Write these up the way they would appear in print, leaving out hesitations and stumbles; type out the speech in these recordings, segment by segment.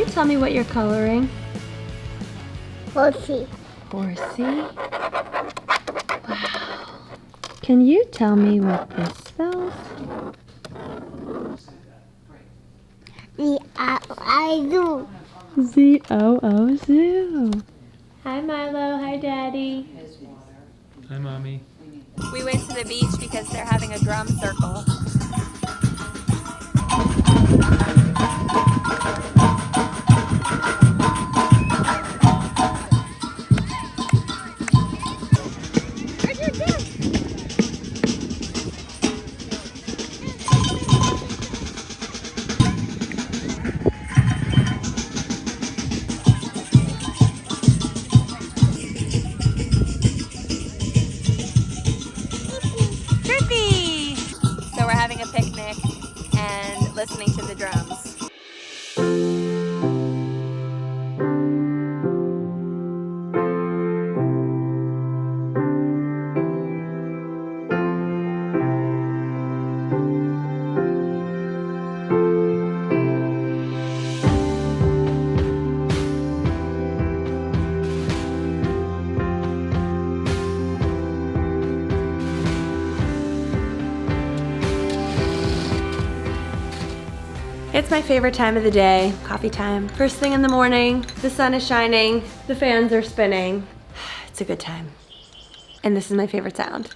tell me what you're coloring? Horsey. Horsey? Wow. Can you tell me what this spells? Z-O-O Z-O-O zoo. Hi Milo, hi Daddy. Hi Mommy. We went to the beach because they're having a drum circle. So we're having a picnic and listening to the drums. It's my favorite time of the day, coffee time. First thing in the morning, the sun is shining, the fans are spinning. It's a good time. And this is my favorite sound.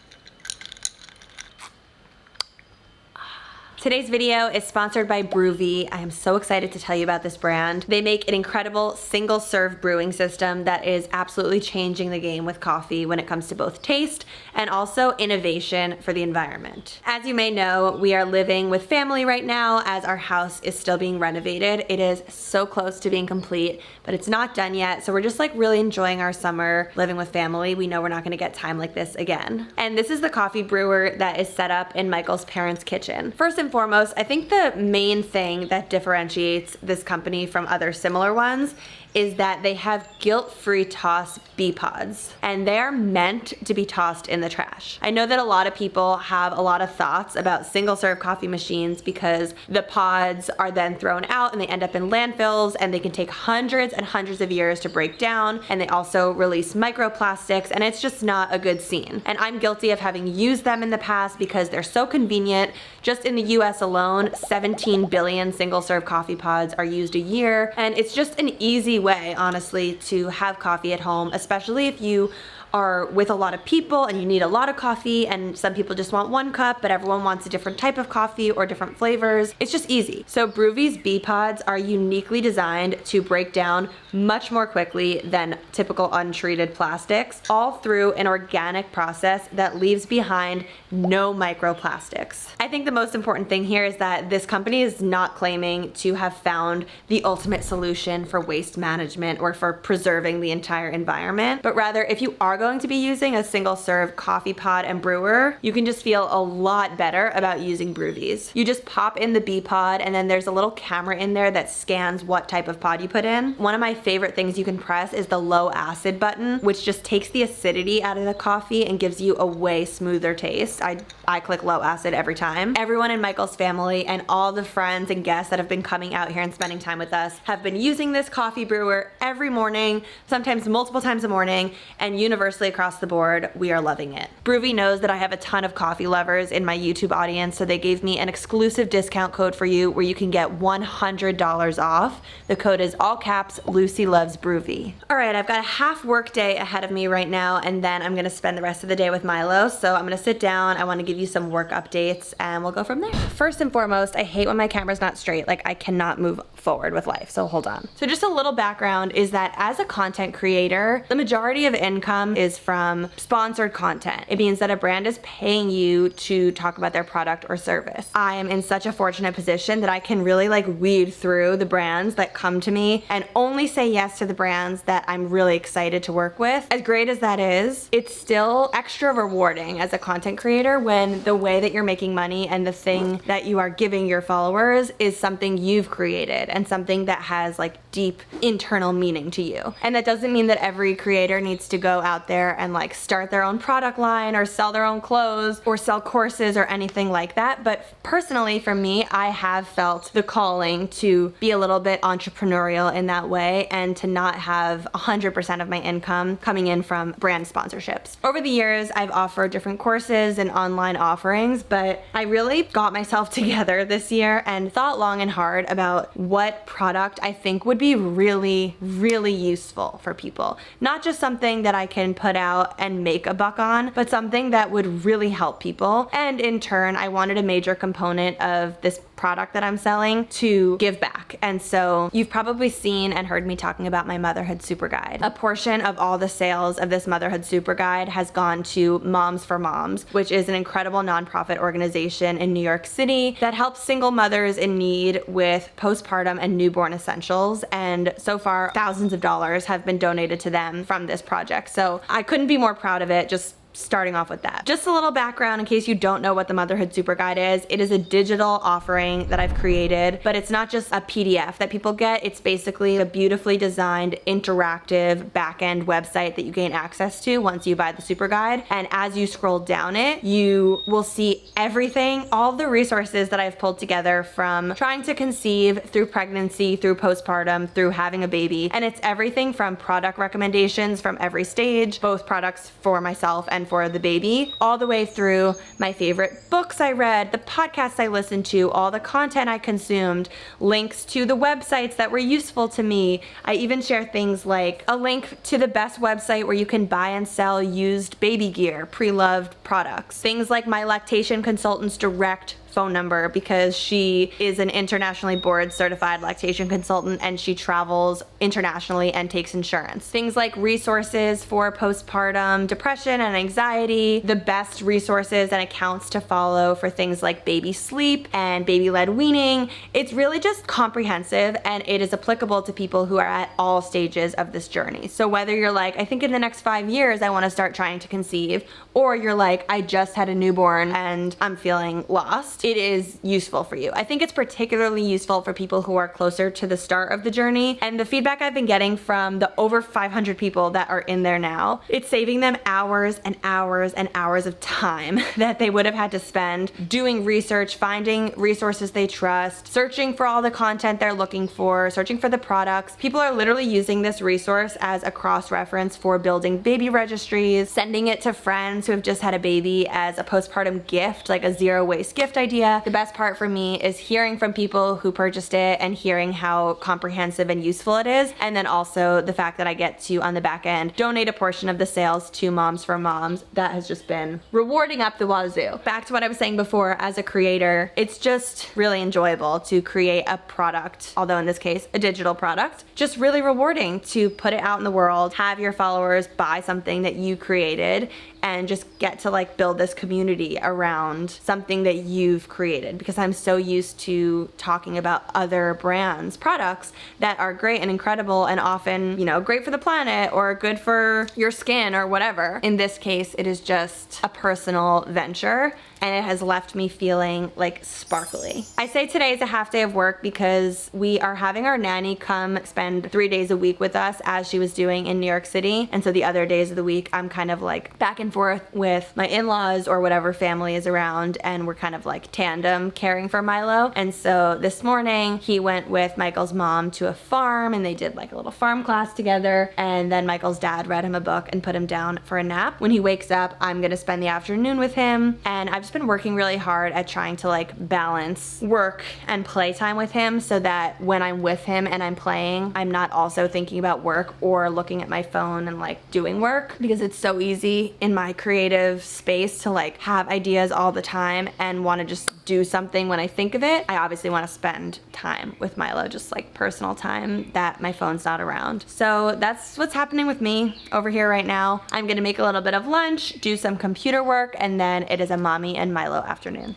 Today's video is sponsored by Bruvy. I am so excited to tell you about this brand. They make an incredible single serve brewing system that is absolutely changing the game with coffee when it comes to both taste and also innovation for the environment. As you may know, we are living with family right now as our house is still being renovated. It is so close to being complete, but it's not done yet. So we're just like really enjoying our summer living with family. We know we're not gonna get time like this again. And this is the coffee brewer that is set up in Michael's parents' kitchen. First and foremost, I think the main thing that differentiates this company from other similar ones is that they have guilt-free toss bee pods, and they are meant to be tossed in the trash. I know that a lot of people have a lot of thoughts about single-serve coffee machines because the pods are then thrown out and they end up in landfills and they can take hundreds and hundreds of years to break down, and they also release microplastics, and it's just not a good scene. And I'm guilty of having used them in the past because they're so convenient. Just in the US alone, 17 billion single-serve coffee pods are used a year, and it's just an easy way, honestly, to have coffee at home, especially if you are with a lot of people and you need a lot of coffee, and some people just want one cup, but everyone wants a different type of coffee or different flavors. It's just easy. So Bruvy's bee pods are uniquely designed to break down much more quickly than typical untreated plastics, all through an organic process that leaves behind no microplastics. I think the most important thing here is that this company is not claiming to have found the ultimate solution for waste management or for preserving the entire environment, but rather if you are going to be using a single serve coffee pod and brewer, you can just feel a lot better about using Bruvy's. You just pop in the bee pod, and then there's a little camera in there that scans what type of pod you put in. One of my favorite things you can press is the low acid button, which just takes the acidity out of the coffee and gives you a way smoother taste. I click low acid every time. Everyone in Michael's family and all the friends and guests that have been coming out here and spending time with us have been using this coffee brewer every morning, sometimes multiple times a morning, and universally across the board, we are loving it. Bruvy knows that I have a ton of coffee lovers in my YouTube audience, so they gave me an exclusive discount code for you where you can get $100 off. The code is all caps, Lucie loves Bruvy. All right, I've got a half work day ahead of me right now, and then I'm gonna spend the rest of the day with Milo. So I'm gonna sit down, I wanna give you some work updates, and we'll go from there. First and foremost, I hate when my camera's not straight. Like, I cannot move forward with life, so hold on. So just a little background is that as a content creator, the majority of income is from sponsored content. It means that a brand is paying you to talk about their product or service. I am in such a fortunate position that I can really like weed through the brands that come to me and only say yes to the brands that I'm really excited to work with. As great as that is, it's still extra rewarding as a content creator when the way that you're making money and the thing that you are giving your followers is something you've created and something that has like deep internal meaning to you. And that doesn't mean that every creator needs to go out there and like start their own product line or sell their own clothes or sell courses or anything like that. But personally, for me, I have felt the calling to be a little bit entrepreneurial in that way and to not have 100% of my income coming in from brand sponsorships. Over the years, I've offered different courses and online offerings, but I really got myself together this year and thought long and hard about what product I think would be really, really useful for people. Not just something that I can put out and make a buck on, but something that would really help people. And in turn, I wanted a major component of this product that I'm selling to give back. And so you've probably seen and heard me talking about my Motherhood Superguide. A portion of all the sales of this Motherhood Superguide has gone to Moms for Moms, which is an incredible nonprofit organization in New York City that helps single mothers in need with postpartum and newborn essentials. And so far, thousands of dollars have been donated to them from this project. So I couldn't be more proud of it. Just starting off with that. Just a little background in case you don't know what the Motherhood Superguide is. It is a digital offering that I've created, but it's not just a PDF that people get. It's basically a beautifully designed, interactive back-end website that you gain access to once you buy the Superguide. And as you scroll down it, you will see everything, all the resources that I've pulled together from trying to conceive, through pregnancy, through postpartum, through having a baby. And it's everything from product recommendations from every stage, both products for myself and for the baby, all the way through my favorite books I read, the podcasts I listened to, all the content I consumed, links to the websites that were useful to me. I even share things like a link to the best website where you can buy and sell used baby gear, pre-loved products. Things like my lactation consultant's direct phone number because she is an internationally board certified lactation consultant and she travels internationally and takes insurance. Things like resources for postpartum depression and anxiety, the best resources and accounts to follow for things like baby sleep and baby-led weaning. It's really just comprehensive and it is applicable to people who are at all stages of this journey. So whether you're like, I think in the next 5 years I want to start trying to conceive, or you're like, I just had a newborn and I'm feeling lost, it is useful for you. I think it's particularly useful for people who are closer to the start of the journey. And the feedback I've been getting from the over 500 people that are in there now, it's saving them hours and hours and hours of time that they would have had to spend doing research, finding resources they trust, searching for all the content they're looking for, searching for the products. People are literally using this resource as a cross-reference for building baby registries, sending it to friends who have just had a baby as a postpartum gift, like a zero-waste gift idea. The best part for me is hearing from people who purchased it and hearing how comprehensive and useful it is. And then also the fact that I get to, on the back end, donate a portion of the sales to Moms for Moms. That has just been rewarding up the wazoo. Back to what I was saying before, as a creator, it's just really enjoyable to create a product, although in this case, a digital product. Just really rewarding to put it out in the world, have your followers buy something that you created, and just get to like build this community around something that you've created, because I'm so used to talking about other brands, products that are great and incredible and often, you know, great for the planet or good for your skin or whatever. In this case, it is just a personal venture and it has left me feeling like sparkly. I say today is a half day of work because we are having our nanny come spend 3 days a week with us as she was doing in New York City. And so the other days of the week, I'm kind of like back and forth with my in-laws or whatever family is around, and we're kind of like tandem caring for Milo. And so this morning he went with Michael's mom to a farm and they did like a little farm class together, and then Michael's dad read him a book and put him down for a nap. When he wakes up, I'm gonna spend the afternoon with him, and I've just been working really hard at trying to like balance work and playtime with him so that when I'm with him and I'm playing, I'm not also thinking about work or looking at my phone and like doing work, because it's so easy in my creative space to like have ideas all the time and want to just do something when I think of it. I obviously want to spend time with Milo, just like personal time that my phone's not around. So that's what's happening with me over here right now. I'm gonna make a little bit of lunch, do some computer work, and then it is a mommy and Milo afternoon.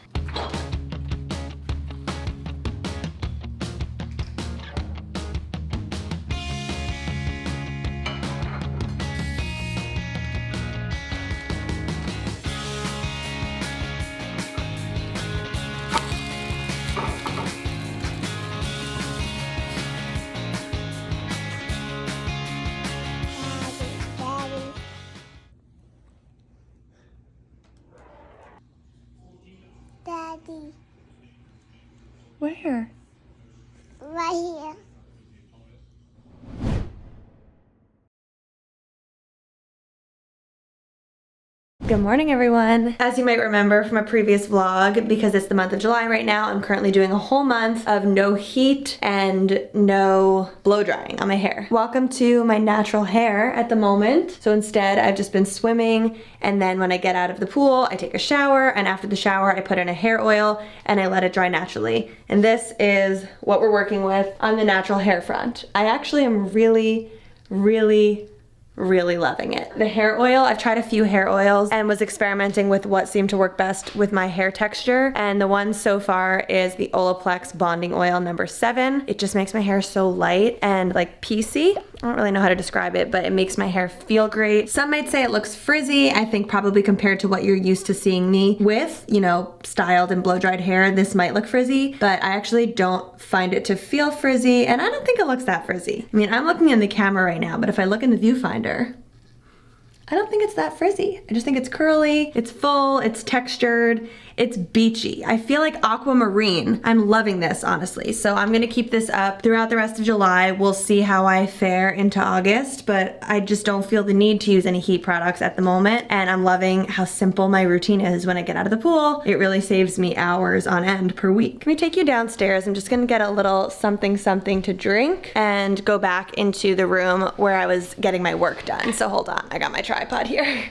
Where? Right here. Good morning, everyone. As you might remember from a previous vlog, because it's the month of July right now, I'm currently doing a whole month of no heat and no blow drying on my hair. Welcome to my natural hair at the moment. So instead, I've just been swimming, and then when I get out of the pool, I take a shower, and after the shower, I put in a hair oil and I let it dry naturally. And this is what we're working with on the natural hair front. I actually am really loving it. The hair oil, I've tried a few hair oils and was experimenting with what seemed to work best with my hair texture, and the one so far is the Olaplex Bonding Oil number 7. It just makes my hair so light and like piecey. I don't really know how to describe it, but it makes my hair feel great. Some might say it looks frizzy. I think probably compared to what you're used to seeing me with, you know, styled and blow-dried hair, this might look frizzy, but I actually don't find it to feel frizzy, and I don't think it looks that frizzy. I mean, I'm looking in the camera right now, but if I look in the viewfinder, I don't think it's that frizzy. I just think it's curly, it's full, it's textured, it's beachy. I feel like aquamarine. I'm loving this, honestly. So I'm gonna keep this up throughout the rest of July. We'll see how I fare into August, but I just don't feel the need to use any heat products at the moment. And I'm loving how simple my routine is when I get out of the pool. It really saves me hours on end per week. Let me take you downstairs. I'm just gonna get a little something to drink and go back into the room where I was getting my work done. So hold on, I got my tripod here.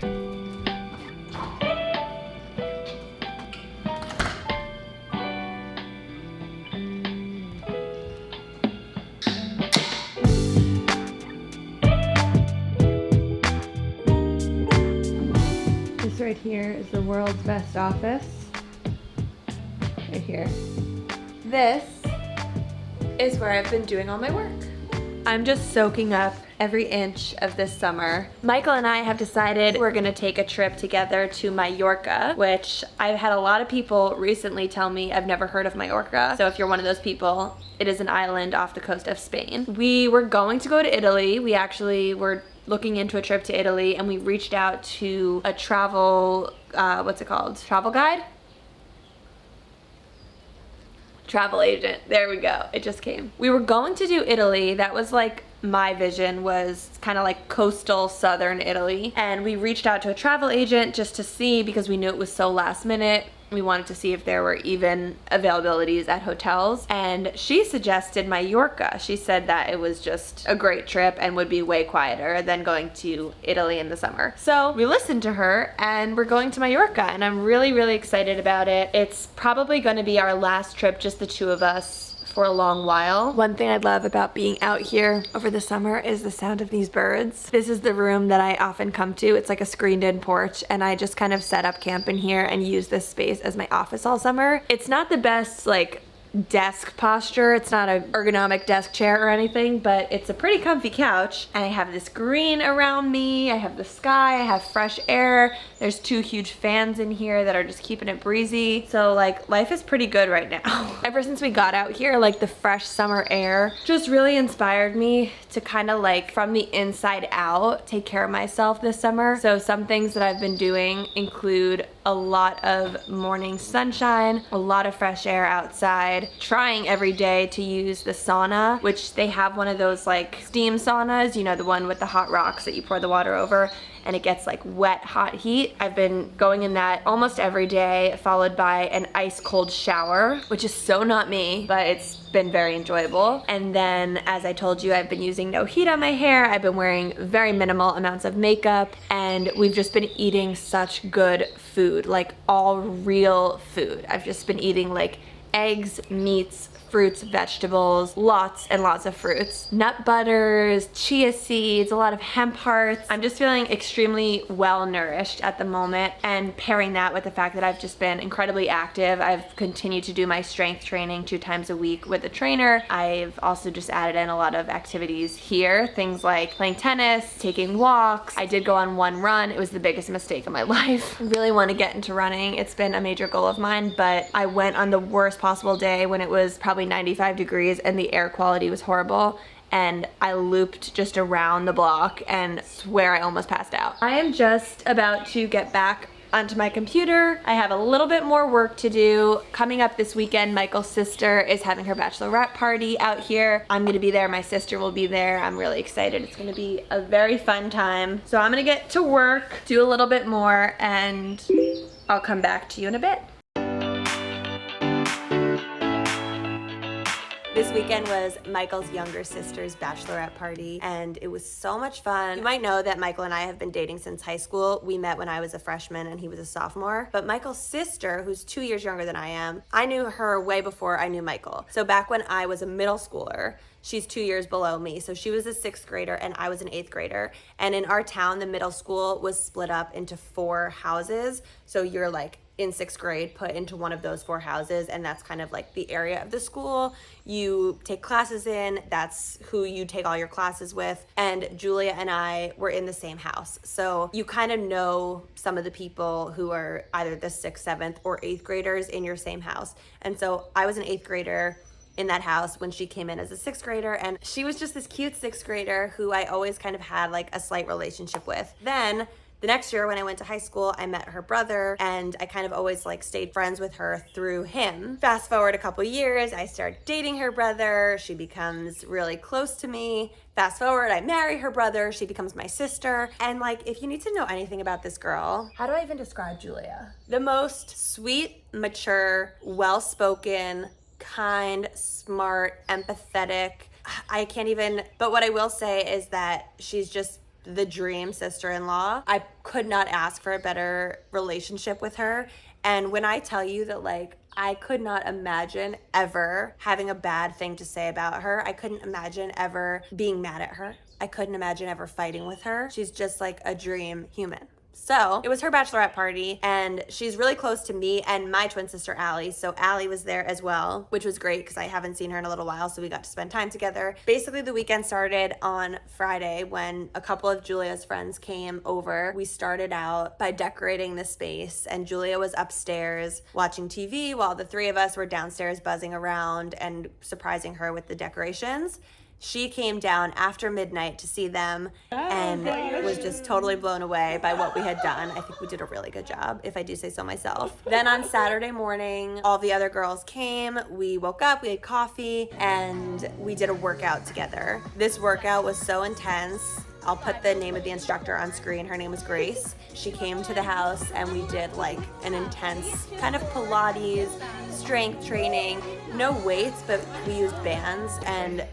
This right here is the world's best office. Right here. This is where I've been doing all my work. I'm just soaking up every inch of this summer. Michael and I have decided we're gonna take a trip together to Mallorca, which I've had a lot of people recently tell me I've never heard of Mallorca. So if you're one of those people, it is an island off the coast of Spain. We were going to go to Italy. We actually were looking into a trip to Italy, and we reached out to a travel, what's it called? Travel guide? Travel agent. There we go. It just came. We were going to do Italy. That was like my vision, was kind of like coastal southern Italy. And we reached out to a travel agent just to see, because we knew it was so last minute. We wanted to see if there were even availabilities at hotels, and she suggested Mallorca. She said that it was just a great trip and would be way quieter than going to Italy in the summer. So we listened to her, and we're going to Mallorca, and I'm really excited about it. It's probably going to be our last trip, just the two of us, for a long while. One thing I love about being out here over the summer is the sound of these birds. This is the room that I often come to. It's like a screened-in porch, and I just kind of set up camp in here and use this space as my office all summer. It's not the best like desk posture. It's not an ergonomic desk chair or anything, but it's a pretty comfy couch. And I have this green around me. I have the sky. I have fresh air. There's 2 huge fans in here that are just keeping it breezy. So like life is pretty good right now. Ever since we got out here, like the fresh summer air just really inspired me to kind of like from the inside out take care of myself this summer. So some things that I've been doing include a lot of morning sunshine, a lot of fresh air outside, trying every day to use the sauna, which they have one of those like steam saunas, you know, the one with the hot rocks that you pour the water over and it gets like wet hot heat. I've been going in that almost every day, followed by an ice cold shower, which is so not me, but it's been very enjoyable. And then, as I told you, I've been using no heat on my hair. I've been wearing very minimal amounts of makeup, and we've just been eating such good food, like all real food. I've just been eating like eggs, meats, fruits, vegetables, lots and lots of fruits, nut butters, chia seeds, a lot of hemp hearts. I'm just feeling extremely well nourished at the moment, and pairing that with the fact that I've just been incredibly active. I've continued to do my strength training 2 times a week with a trainer. I've also just added in a lot of activities here, things like playing tennis, taking walks. I did go on 1 run. It was the biggest mistake of my life. I really want to get into running. It's been a major goal of mine, but I went on the worst possible day when it was probably 95 degrees and the air quality was horrible, and I looped just around the block and swear I almost passed out. I am just about to get back onto my computer. I have a little bit more work to do. Coming up this weekend, Michael's sister is having her bachelorette party out here. I'm gonna be there, my sister will be there. I'm really excited. It's gonna be a very fun time. So I'm gonna get to work, do a little bit more, and I'll come back to you in a bit. This weekend was Michael's younger sister's bachelorette party, and it was so much fun. You might know that Michael and I have been dating since high school. We met when I was a freshman and he was a sophomore. But Michael's sister, who's 2 years younger than I am, I knew her way before I knew Michael. So back when I was a middle schooler, she's 2 years below me. So she was a 6th grader and I was an 8th grader. And in our town, the middle school was split up into 4 houses. So you're like in 6th grade put into one of those 4 houses, and that's kind of like the area of the school you take classes in. That's who you take all your classes with. And Julia and I were in the same house, so you kind of know some of the people who are either the 6th, 7th, or 8th graders in your same house. And so I was an 8th grader in that house when she came in as a 6th grader, and she was just this cute 6th grader who I always kind of had like a slight relationship with. Then the next year when I went to high school, I met her brother, and I kind of always like stayed friends with her through him. Fast forward a couple years, I start dating her brother. She becomes really close to me. Fast forward, I marry her brother. She becomes my sister. And like, if you need to know anything about this girl, how do I even describe Julia? The most sweet, mature, well-spoken, kind, smart, empathetic. I can't even, but what I will say is that she's just the dream sister-in-law. I could not ask for a better relationship with her. And when I tell you that like I could not imagine ever having a bad thing to say about her, I couldn't imagine ever being mad at her, I couldn't imagine ever fighting with her. She's just like a dream human. So it was her bachelorette party, and she's really close to me and my twin sister Allie. So Allie was there as well, which was great because I haven't seen her in a little while, so we got to spend time together. Basically, the weekend started on Friday when a couple of Julia's friends came over. We started out by decorating the space, and Julia was upstairs watching TV while the 3 of us were downstairs buzzing around and surprising her with the decorations. She came down after midnight to see them and was just totally blown away by what we had done. I think we did a really good job, if I do say so myself. Then on Saturday morning, all the other girls came. We woke up, we had coffee, and we did a workout together. This workout was so intense. I'll put the name of the instructor on screen. Her name was Grace. She came to the house and we did like an intense kind of Pilates, strength training, no weights, but we used bands, and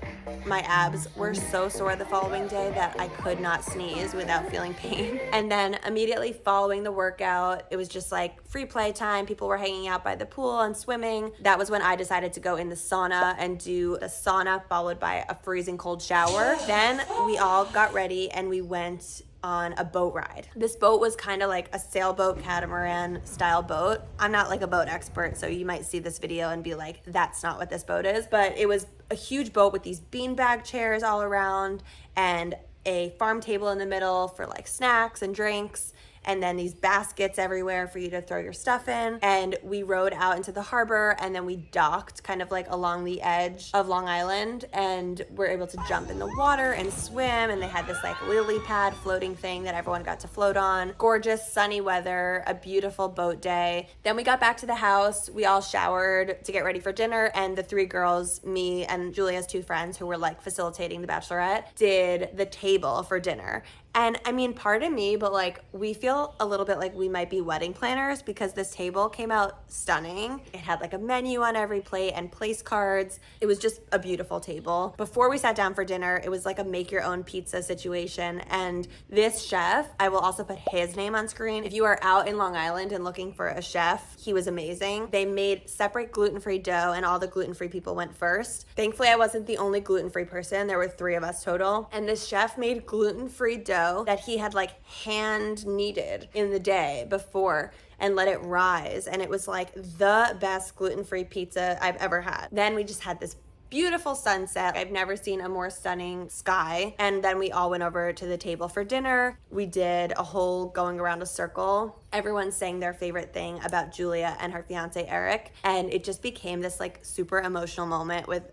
my abs were so sore the following day that I could not sneeze without feeling pain. And then immediately following the workout, it was just like free play time. People were hanging out by the pool and swimming. That was when I decided to go in the sauna and do the sauna followed by a freezing cold shower. Then we all got ready and we went on a boat ride. This boat was kind of like a sailboat catamaran style boat. I'm not like a boat expert, so you might see this video and be like, that's not what this boat is. But it was a huge boat with these beanbag chairs all around and a farm table in the middle for like snacks and drinks, and then these baskets everywhere for you to throw your stuff in. And we rode out into the harbor, and then we docked kind of like along the edge of Long Island, and we're able to jump in the water and swim. And they had this like lily pad floating thing that everyone got to float on. Gorgeous sunny weather, a beautiful boat day. Then we got back to the house. We all showered to get ready for dinner, and the 3 girls, me and Julia's 2 friends who were like facilitating the bachelorette, did the table for dinner. And I mean, pardon me, but like we feel a little bit like we might be wedding planners because this table came out stunning. It had like a menu on every plate and place cards. It was just a beautiful table. Before we sat down for dinner, it was like a make your own pizza situation. And this chef, I will also put his name on screen. If you are out in Long Island and looking for a chef, he was amazing. They made separate gluten-free dough, and all the gluten-free people went first. Thankfully, I wasn't the only gluten-free person. There were 3 of us total. And this chef made gluten-free dough that he had like hand kneaded in the day before and let it rise, and it was like the best gluten-free pizza I've ever had. Then we just had this beautiful sunset. I've never seen a more stunning sky. And then we all went over to the table for dinner. We did a whole going around a circle. Everyone sang their favorite thing about Julia and her fiance Eric, and it just became this like super emotional moment with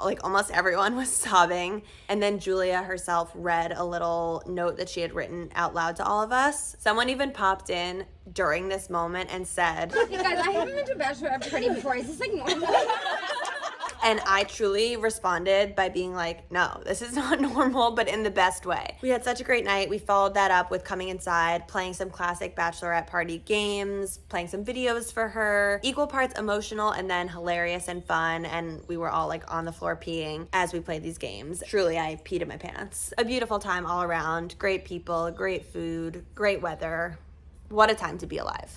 like almost everyone was sobbing. And then Julia herself read a little note that she had written out loud to all of us. Someone even popped in during this moment and said, "Hey guys, I haven't been to a bachelorette party before. Is this like normal?" And I truly responded by being like, no, this is not normal, but in the best way. We had such a great night. We followed that up with coming inside, playing some classic bachelorette party games, playing some videos for her, equal parts emotional and then hilarious and fun. And we were all like on the floor peeing as we played these games. Truly, I peed in my pants. A beautiful time all around. Great people, great food, great weather. What a time to be alive.